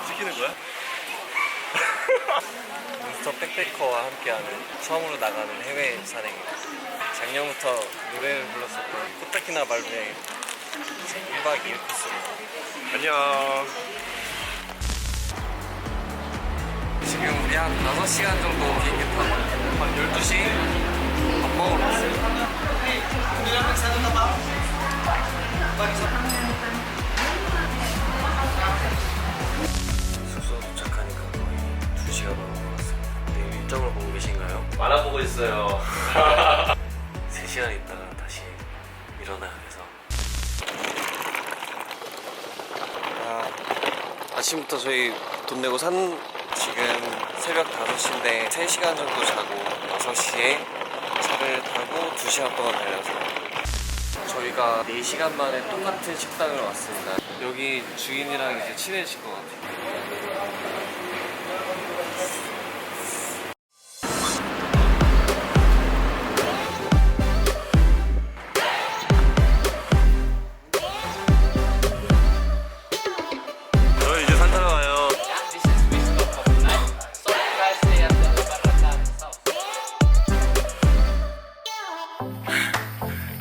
시키는 거야? 몬스터 백패커와 함께하는 처음으로 나가는 해외 산행입니다. 작년부터 노래를 불렀었던 코타키나 발루의 1박 2일 코스로 안녕. 지금 우리 한 5시간 정도 비행기 타고 한 12시 밥 먹으러 왔어요. 숙소 도착하니까 거의 2시간 넘은 것 같습니다. 내일 일정을 보고 계신가요? 만화 보고 있어요. 3시간 있다가 다시 일어나야 해서 아침부터 저희 돈 내고 산 지금 새벽 5시인데 3시간 정도 자고 6시에 차를 타고 2시간 동안 달려서 저희가 4시간 만에 똑같은 식당을 왔습니다. 여기 주인이랑 이제 친해질 것 같아요. 저희 이제 산 타러 가요.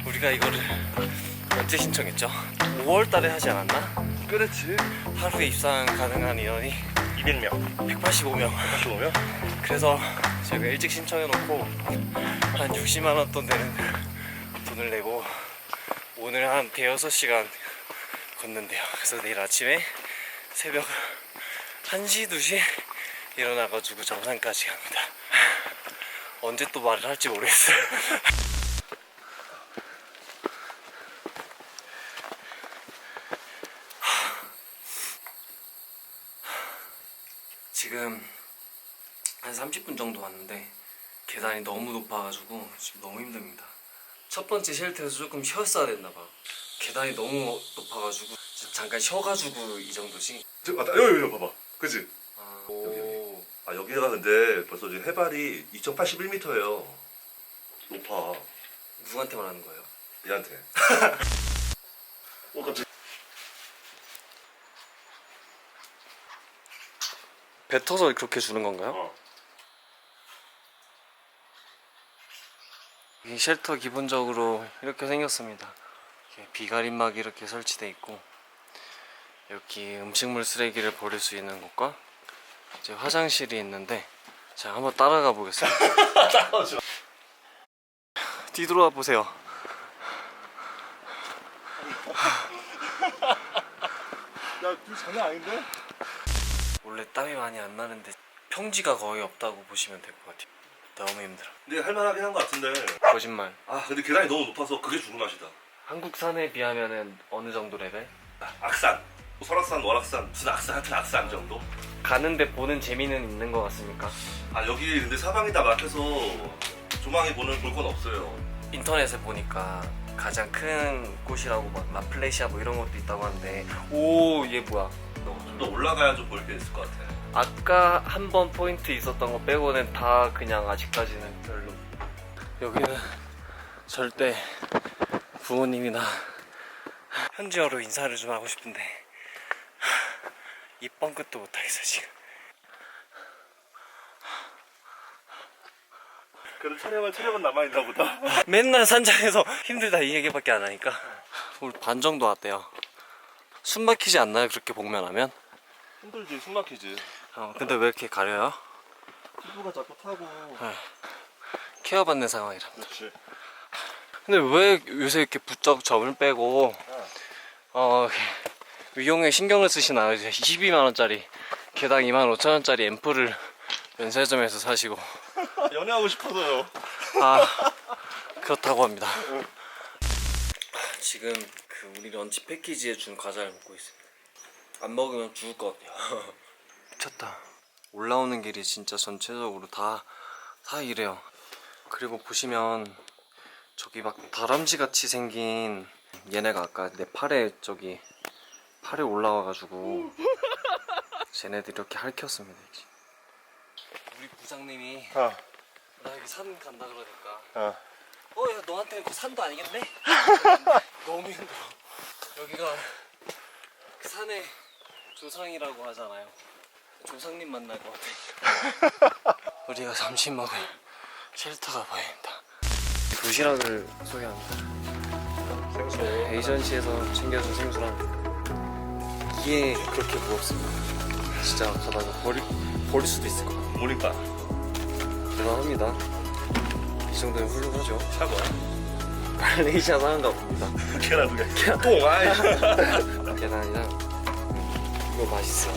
우리가 이거를 언제 신청했죠? 5월달에 하지 않았나? 그렇지. 하루에 입상 가능한 인원이 200명. 185명. 185명? 그래서 제가 일찍 신청해놓고 한 60만 원 돈 되는 돈을 내고 오늘 한 대여섯 시간 걷는데요. 그래서 내일 아침에 새벽 1시, 2시 일어나가지고 정상까지 갑니다. 언제 또 말을 할지 모르겠어요. 지금 한 30분 정도 왔는데 계단이 너무 높아가지고 지금 너무 힘듭니다. 첫 번째 쉘터에서 조금 쉬었어야 됐나봐. 계단이 너무 높아가지고 잠깐 쉬어가지고 이 정도지. 맞다. 여기 봐봐. 그지? 아, 여기. 아 여기가 근데 벌써 지금 해발이 2081m예요. 높아. 누구한테 말하는 거예요? 얘한테. 갑자기. 뱉어서 그렇게 주는 건가요? 어. 이 쉘터 기본적으로 이렇게 생겼습니다. 이렇게 비가림막이 이렇게 설치되어 있고 여기 음식물 쓰레기를 버릴 수 있는 곳과 이제 화장실이 있는데 자 한번 따라가 보겠습니다. 따라오지 마. 뒤돌아 보세요. 야, 뷰 장난 아닌데? 원래 땀이 많이 안 나는데 평지가 거의 없다고 보시면 될 것 같아요. 너무 힘들어. 근데 할만하긴 한 것 같은데. 거짓말. 아 근데 계단이 너무 높아서 그게 죽을 맛이다. 한국 산에 비하면은 어느 정도 레벨? 악산. 뭐 설악산, 월악산, 무슨 악산, 하여튼 악산 정도? 가는데 보는 재미는 있는 것 같습니까? 아 여기 근데 사방이 다 막혀서 조망이 볼 건 없어요. 인터넷에 보니까 가장 큰 곳이라고 막 라플레시아 뭐 이런 것도 있다고 하는데 오 얘 뭐야? 좀 더 올라가야 좀 볼 게 있을 것 같아. 아까 한 번 포인트 있었던 거 빼고는 다 그냥 아직까지는 별로. 여기는 절대 부모님이나 현지어로 인사를 좀 하고 싶은데 입 뻥끗도 못하겠어 지금. 그래도 체력은 남아있나 보다. 맨날 산장에서 힘들다 이 얘기밖에 안 하니까 오늘 반 정도 왔대요. 숨 막히지 않나요 그렇게 복면하면? 힘들지, 숨 막히지. 근데 왜 이렇게 가려요? 피부가 자꾸 타고. 케어받는 상황이라. 그렇지. 근데 왜 요새 이렇게 부쩍 점을 빼고 위용에 신경을 쓰시나요? 22만원짜리 개당 25,000원짜리 앰플을 면세점에서 사시고. 연애하고 싶어서요. 아 그렇다고 합니다. 지금 그 우리 런치 패키지에 준 과자를 먹고 있습니다. 안 먹으면 죽을 것 같아요. 미쳤다. 올라오는 길이 진짜 전체적으로 다 이래요. 그리고 보시면 저기 막 다람쥐 같이 생긴 얘네가 아까 내 팔에 팔에 올라와가지고 쟤네들이 이렇게 핥혔습니다. 우리 부장님이 나 여기 산 간다 그러니까 야 너한테 그 산도 아니겠네? 너무 힘들어. 여기가 그 산에 조상이라고 하잖아요. 조상님 만날 것 같아. 우리가 점심 먹을 쉘터가 보입니다. 도시락을 소개합니다. 생수. 에이전시에서 챙겨준 생수랑 이게 그렇게 무겁습니다. 진짜 가다가 버릴 수도 있을 것 같아요. 모닝빵. 대단합니다. 이 정도면 훌륭하죠. 사과. 말레이시아 사는가 봅니다. 계란 2개. 똥. 아이. 계란이랑 이거 맛있어.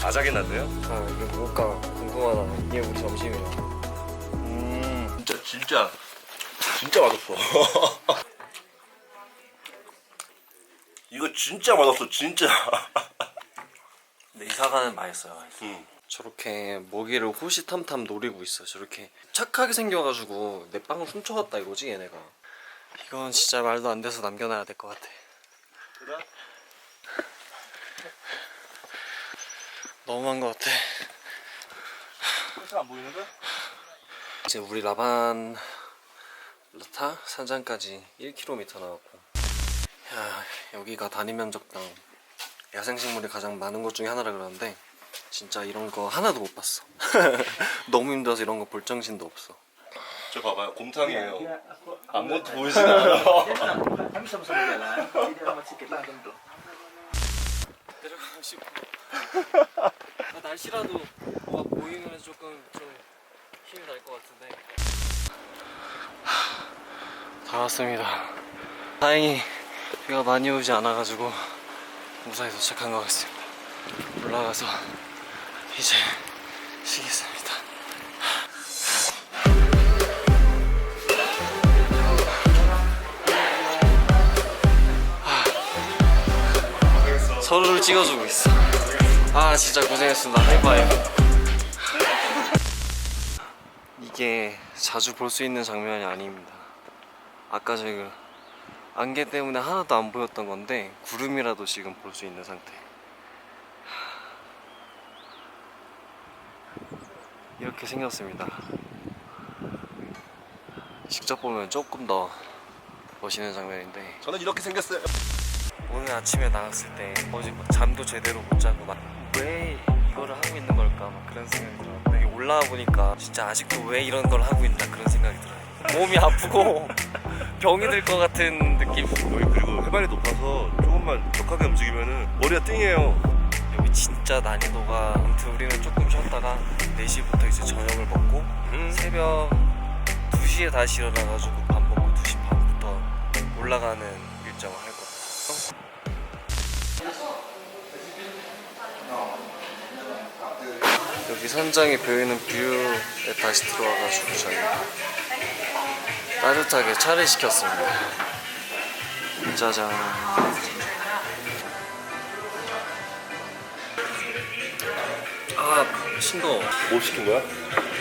아작이 났네요. 아 이게 뭘까 궁금하다. 이게 우리 점심이야. 진짜 맛없어. 이거 진짜 맛없어, 진짜. 근데 이 사과는 맛있어요. 응. 저렇게 먹이를 호시탐탐 노리고 있어. 저렇게 착하게 생겨가지고 내 빵을 훔쳐갔다 이거지 얘네가. 이건 진짜 말도 안 돼서 남겨놔야 될 것 같아. 그래? 너무한 것 같아. 끝이 안 보이는데? 이제 우리 라반 라타 산장까지 1km 나왔고, 야 여기가 단위 면적당 야생식물이 가장 많은 곳 중에 하나라 그러는데 진짜 이런 거 하나도 못 봤어. 너무 힘들어서 이런 거 볼 정신도 없어. 저 봐봐요, 곰탕이에요. 아무것도 보이진 않아요. 내려가고 싶어. 날씨라도 뭐가 보이면 조금 좀 힘이 날 것 같은데. 다 왔습니다. 다행히 비가 많이 오지 않아가지고 무사히 도착한 것 같습니다. 올라가서 이제 쉬겠습니다. 서로를 찍어주고 있어. 아 진짜 고생했습니다. 하이파이브. 이게 자주 볼 수 있는 장면이 아닙니다. 아까 저기 안개 때문에 하나도 안 보였던 건데 구름이라도 지금 볼 수 있는 상태. 이렇게 생겼습니다. 직접 보면 조금 더 멋있는 장면인데, 저는 이렇게 생겼어요. 오늘 아침에 나왔을 때 어제 막 잠도 제대로 못 자고 막 왜 이거를 하고 있는 걸까 막 그런 생각이 들었는데 여기 올라와 보니까 진짜 아직도 왜 이런 걸 하고 있나 그런 생각이 들어요. 몸이 아프고 병이 들 것 같은 느낌. 여기 그리고 해발이 높아서 조금만 격하게 움직이면은 머리가 띵해요. 여기 진짜 난이도가, 아무튼 우리는 조금 쉬었다가 4시부터 이제 저녁을 먹고 새벽 2시에 다시 일어나가지고 밥 먹고 2시 반부터 올라가는 일정을 할 거예요. 여기 산장에 보이는 뷰에 다시 들어와가지고 저희 따뜻하게 차를 시켰습니다. 짜잔. 아 싱거워. 뭐 시킨 거야?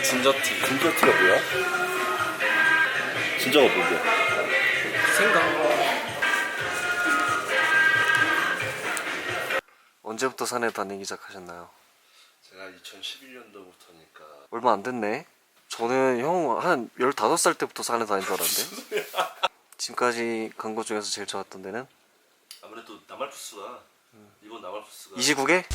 진저티. 진저티가 뭐야? 진저가 뭔데? 생강. 언제부터 산에 다니기 시작하셨나요? 제가 2011년도부터니까. 얼마 안 됐네. 저는 형 한 15살 때부터 산에 다닌 줄 알았는데. 지금까지 간 곳 중에서 제일 좋았던 데는? 아무래도 나말푸스가 이번 나말푸스가 이지국에?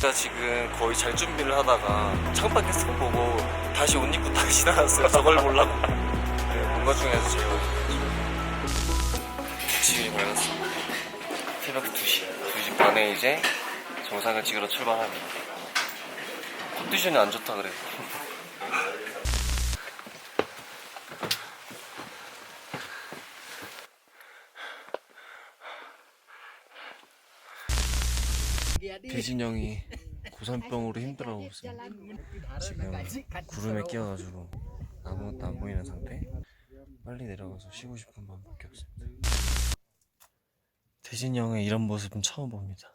제가 지금 거의 잘 준비를 하다가 창밖에서 보고 다시 옷 입고 다시 나왔어요. 저걸 보려고. 온 것 중에서 제일 지금이 밝았습니다. 새벽 2시 반에 이제 정상을 찍으러 출발합니다. 컨디션이 안 좋다 그래. 대진 형이 고산병으로 힘들어하고 있습니다. 지금 구름에 끼어가지고 아무것도 안 보이는 상태. 빨리 내려가서 쉬고 싶은 마음밖에 없습니다. 대진 형의 이런 모습은 처음 봅니다.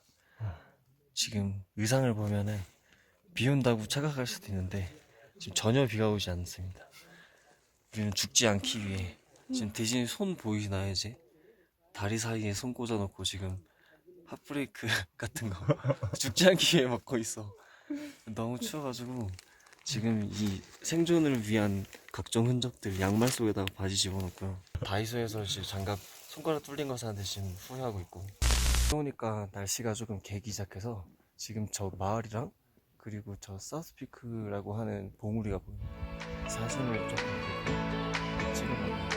지금 의상을 보면은 비 온다고 착각할 수도 있는데 지금 전혀 비가 오지 않습니다. 우리는 죽지 않기 위해 지금 대진이 손 보이시나요 이제? 다리 사이에 손 꽂아놓고 지금 핫브레이크 같은 거 죽지 않기 위해 먹고 있어. 너무 추워가지고 지금 이 생존을 위한 각종 흔적들 양말 속에다가 바지 집어넣고요. 다이소에서 지금 장갑 손가락 뚫린 거 사는데 지금 후회하고 있고. 추우니까 날씨가 조금 개기 시작해서 지금 저 마을이랑 그리고 저 사우스피크라고 하는 봉우리가 보입니다. 사진을 조금 찍어놨는데